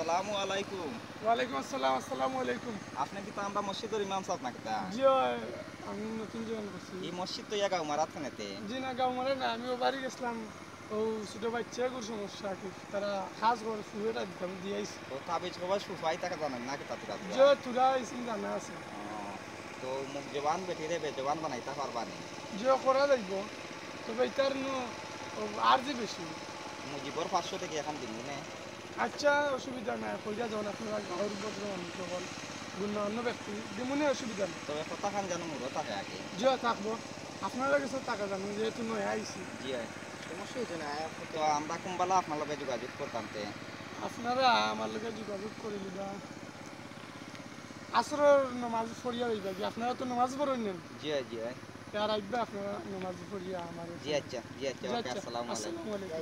আসসালামু আলাইকুম। ওয়ালাইকুম আসসালাম। আসসালামু আলাইকুম। আপনি কি তো আমরা মসজিদের ইমাম সাহেব নাকি তা? জি আমি নতুন জয়েন করছি। এই মসজিদ তো ইয়া গাঁও মারাত খানেতে। জি না গাঁও মারে না, আমিও বাড়ি গেছিলাম। ও ছোট বাচ্চা এগুলো সমস্যা কি তারা কাজ করে শুয়েটা দিতাম দিয়েছি। তো তাবিজ কবাই সুফাই তাকে জানেন নাকি তা তুরা যে তুরা? তোরা এসে জানা আছে। তো মুখ জবান বেটিরে বেজবান বানাইতা পারবানি। যে করা যাইব, তবে এটার আর যে বেশি। মুজিবর 500 থেকে এখন দিন নে। আচ্ছা, অসুবিধা নাই, কইরা যখন আপনারা গাঁয়ের ভদ্র মানুষ সকল গণ্যমান্য ব্যক্তি দিমনে অসুবিধা নেই। তবে কথা খান জানো মুরো থাকে আগে। যে থাকবো আপনারা কাছে টাকা জানেন যেহেতু নয় আইসি। জি সমস্যা হয়েছে না। তো আমরা কুম্বালা আপনার লগে যোগাযোগ করতাম তে। আপনারা আমার লগে যোগাযোগ করে লিবা। আসরের নমাজ পড়িয়া হইবা কি আপনারা তো নমাজ পড়েন নেন। জি জি আর আইবা আপনারা নমাজ পড়িয়া আমার। জি আচ্ছা ওকে আসসালামু আলাইকুম। আসসালামু আলাইকুম।